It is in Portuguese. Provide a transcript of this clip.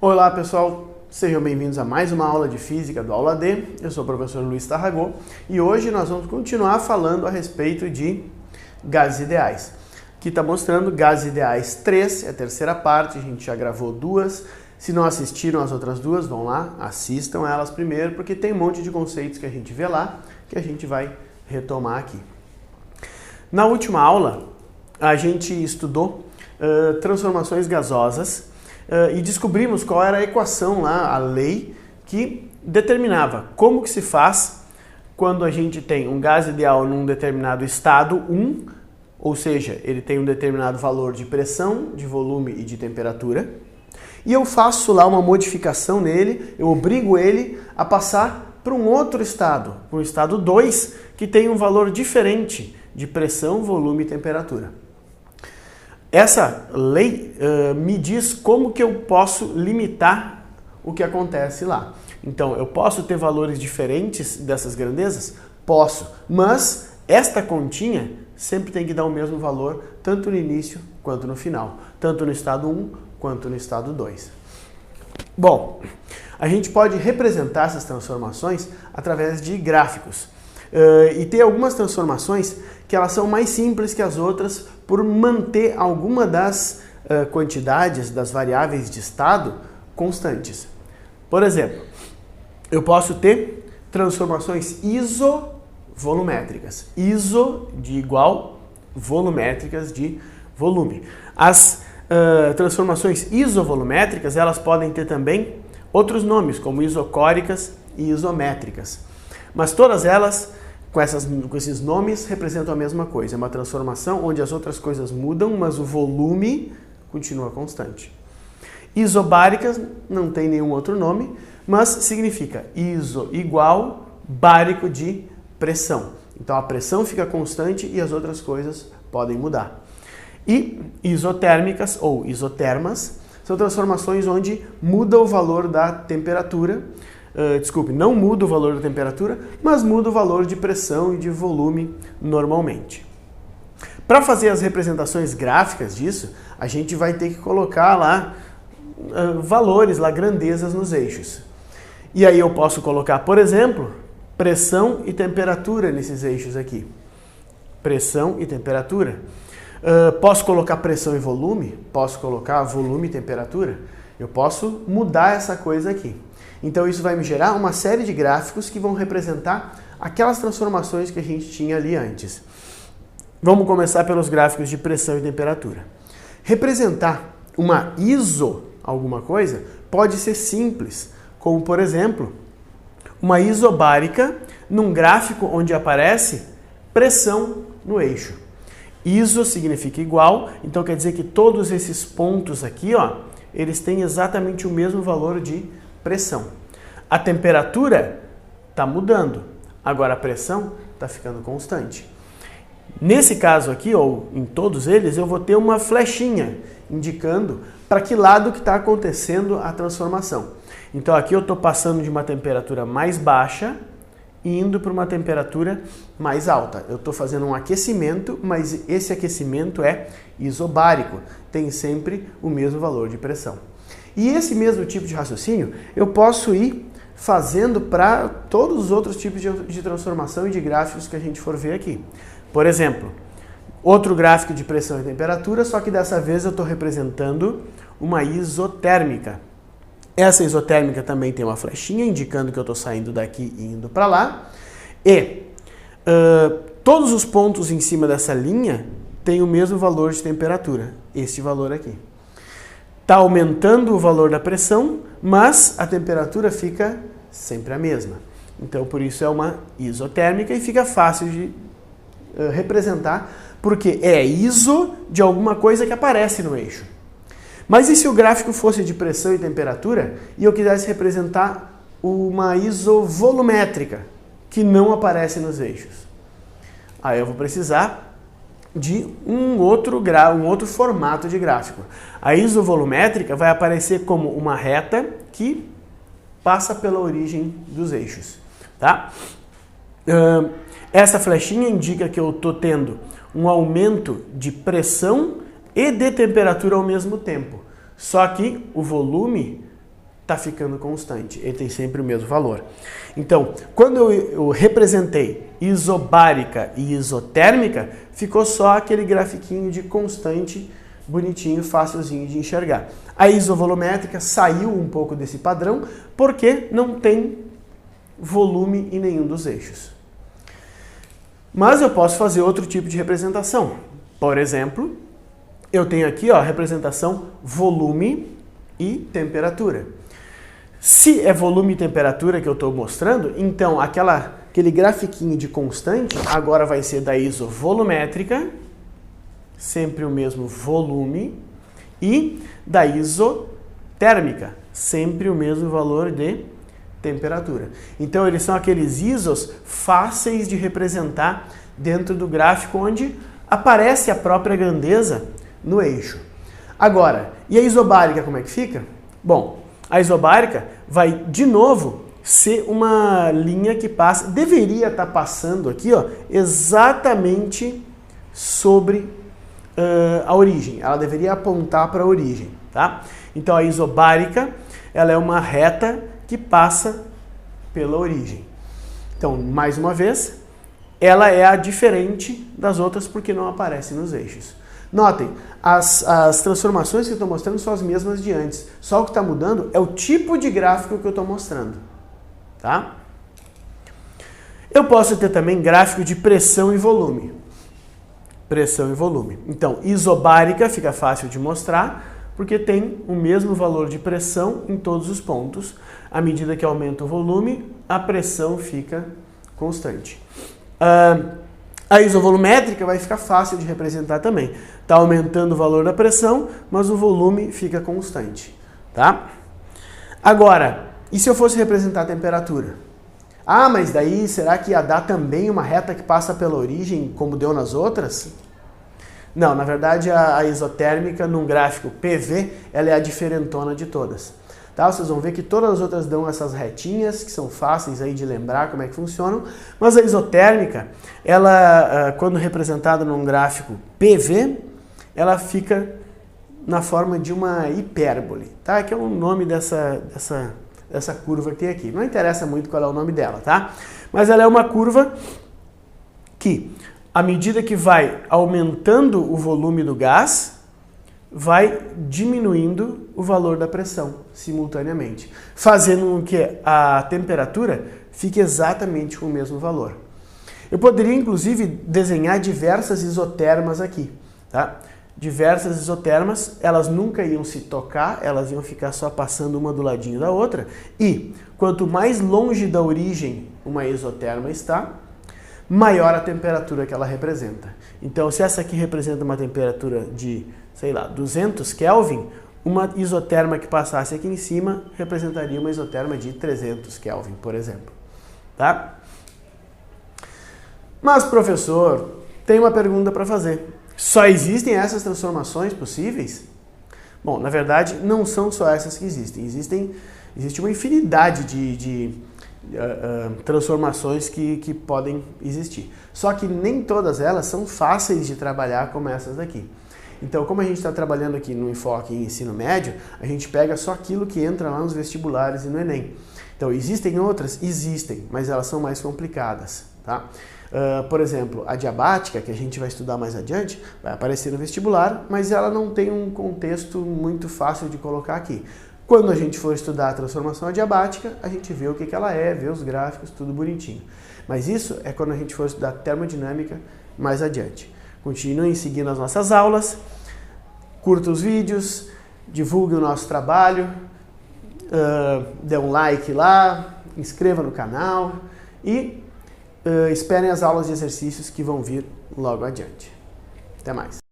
Olá pessoal, sejam bem-vindos a mais uma aula de Física do Aula D. Eu sou o professor Luiz Tarragó e hoje nós vamos continuar falando a respeito de gases ideais. Aqui está mostrando gases ideais 3, é a terceira parte, a gente já gravou duas. Se não assistiram as outras duas, vão lá, assistam elas primeiro, porque tem um monte de conceitos que a gente vê lá, que a gente vai retomar aqui. Na última aula, a gente estudou transformações gasosas e descobrimos qual era a equação lá, a lei, que determinava como que se faz quando a gente tem um gás ideal num determinado estado 1, ou seja, ele tem um determinado valor de pressão, de volume e de temperatura, e eu faço lá uma modificação nele, eu obrigo ele a passar para um outro estado, para o estado 2, que tem um valor diferente de pressão, volume e temperatura. Essa lei me diz como que eu posso limitar o que acontece lá. Então, eu posso ter valores diferentes dessas grandezas? Posso, mas esta continha sempre tem que dar o mesmo valor, tanto no início quanto no final, tanto no estado 1 quanto no estado 2. Bom, a gente pode representar essas transformações através de gráficos. E tem algumas transformações que elas são mais simples que as outras por manter alguma das quantidades, das variáveis de estado constantes. Por exemplo, eu posso ter transformações isovolumétricas. Iso de igual, volumétricas de volume. As transformações isovolumétricas, elas podem ter também outros nomes, como isocóricas e isométricas. Mas todas elas, com esses nomes, representam a mesma coisa. É uma transformação onde as outras coisas mudam, mas o volume continua constante. Isobáricas não tem nenhum outro nome, mas significa iso igual, bárico de pressão. Então a pressão fica constante e as outras coisas podem mudar. E isotérmicas ou isotermas são transformações onde muda o valor da temperatura. Não muda o valor da temperatura, mas muda o valor de pressão e de volume normalmente. Para fazer as representações gráficas disso, a gente vai ter que colocar lá valores, lá grandezas nos eixos. E aí eu posso colocar, por exemplo, pressão e temperatura nesses eixos aqui. Pressão e temperatura. Posso colocar pressão e volume? Posso colocar volume e temperatura? Eu posso mudar essa coisa aqui. Então isso vai me gerar uma série de gráficos que vão representar aquelas transformações que a gente tinha ali antes. Vamos começar pelos gráficos de pressão e temperatura. Representar uma alguma coisa pode ser simples, como por exemplo, uma isobárica num gráfico onde aparece pressão no eixo. Iso significa igual, então quer dizer que todos esses pontos aqui, ó, eles têm exatamente o mesmo valor de pressão. A temperatura está mudando, agora a pressão está ficando constante. Nesse caso aqui, ou em todos eles, eu vou ter uma flechinha indicando para que lado que está acontecendo a transformação. Então aqui eu estou passando de uma temperatura mais baixa e indo para uma temperatura mais alta. Eu estou fazendo um aquecimento, mas esse aquecimento é isobárico, tem sempre o mesmo valor de pressão. E esse mesmo tipo de raciocínio eu posso ir fazendo para todos os outros tipos de transformação e de gráficos que a gente for ver aqui. Por exemplo, outro gráfico de pressão e temperatura, só que dessa vez eu estou representando uma isotérmica. Essa isotérmica também tem uma flechinha indicando que eu estou saindo daqui e indo para lá. E todos os pontos em cima dessa linha têm o mesmo valor de temperatura, este valor aqui. Está aumentando o valor da pressão, mas a temperatura fica sempre a mesma. Então, por isso é uma isotérmica e fica fácil de representar, porque é iso de alguma coisa que aparece no eixo. Mas e se o gráfico fosse de pressão e temperatura e eu quisesse representar uma isovolumétrica, que não aparece nos eixos? Aí eu vou precisar de um outro formato de gráfico. A isovolumétrica vai aparecer como uma reta que passa pela origem dos eixos. Tá? Essa flechinha indica que eu estou tendo um aumento de pressão e de temperatura ao mesmo tempo. Só que o volume está ficando constante, ele tem sempre o mesmo valor. Então, quando eu representei isobárica e isotérmica, ficou só aquele grafiquinho de constante, bonitinho, facilzinho de enxergar. A isovolumétrica saiu um pouco desse padrão, porque não tem volume em nenhum dos eixos. Mas eu posso fazer outro tipo de representação. Por exemplo, eu tenho aqui a representação volume e temperatura. Se é volume e temperatura que eu estou mostrando, então aquele grafiquinho de constante agora vai ser da isovolumétrica, sempre o mesmo volume, e da isotérmica, sempre o mesmo valor de temperatura. Então eles são aqueles isos fáceis de representar dentro do gráfico onde aparece a própria grandeza no eixo. Agora, e a isobárica como é que fica? Bom, a isobárica vai, de novo, ser uma linha que passa, deveria estar passando aqui, exatamente sobre a origem. Ela deveria apontar para a origem, tá? Então a isobárica, ela é uma reta que passa pela origem. Então, mais uma vez, ela é a diferente das outras porque não aparece nos eixos. Notem, as transformações que eu estou mostrando são as mesmas de antes. Só o que está mudando é o tipo de gráfico que eu estou mostrando. Tá? Eu posso ter também gráfico de pressão e volume. Pressão e volume. Então, isobárica fica fácil de mostrar, porque tem o mesmo valor de pressão em todos os pontos. À medida que aumenta o volume, a pressão fica constante. A isovolumétrica vai ficar fácil de representar também. Está aumentando o valor da pressão, mas o volume fica constante. Tá? Agora, e se eu fosse representar a temperatura? Ah, mas daí será que ia dar também uma reta que passa pela origem, como deu nas outras? Não, na verdade a isotérmica, num gráfico PV, ela é a diferentona de todas. Tá? Vocês vão ver que todas as outras dão essas retinhas, que são fáceis aí de lembrar como é que funcionam, mas a isotérmica, ela, quando representada num gráfico PV, ela fica na forma de uma hipérbole, tá? Que é o nome dessa curva que tem aqui. Não interessa muito qual é o nome dela, tá? Mas ela é uma curva que, à medida que vai aumentando o volume do gás, vai diminuindo o valor da pressão simultaneamente, fazendo com que a temperatura fique exatamente com o mesmo valor. Eu poderia, inclusive, desenhar diversas isotermas aqui, tá? Diversas isotermas, elas nunca iam se tocar, elas iam ficar só passando uma do ladinho da outra, e quanto mais longe da origem uma isoterma está, maior a temperatura que ela representa. Então, se essa aqui representa uma temperatura de, sei lá, 200 Kelvin, uma isoterma que passasse aqui em cima representaria uma isoterma de 300 Kelvin, por exemplo. Tá? Mas, professor, tem uma pergunta para fazer. Só existem essas transformações possíveis? Bom, na verdade, não são só essas que existem. Existe uma infinidade de transformações que podem existir. Só que nem todas elas são fáceis de trabalhar como essas daqui. Então, como a gente está trabalhando aqui no enfoque em ensino médio, a gente pega só aquilo que entra lá nos vestibulares e no Enem. Então, existem outras? Existem, mas elas são mais complicadas. Tá? Por exemplo, a diabática, que a gente vai estudar mais adiante, vai aparecer no vestibular, mas ela não tem um contexto muito fácil de colocar aqui. Quando a gente for estudar a transformação adiabática, a gente vê o que ela é, vê os gráficos, tudo bonitinho. Mas isso é quando a gente for estudar termodinâmica mais adiante. Continuem seguindo as nossas aulas, curta os vídeos, divulgue o nosso trabalho, dê um like lá, inscreva no canal e esperem as aulas de exercícios que vão vir logo adiante. Até mais!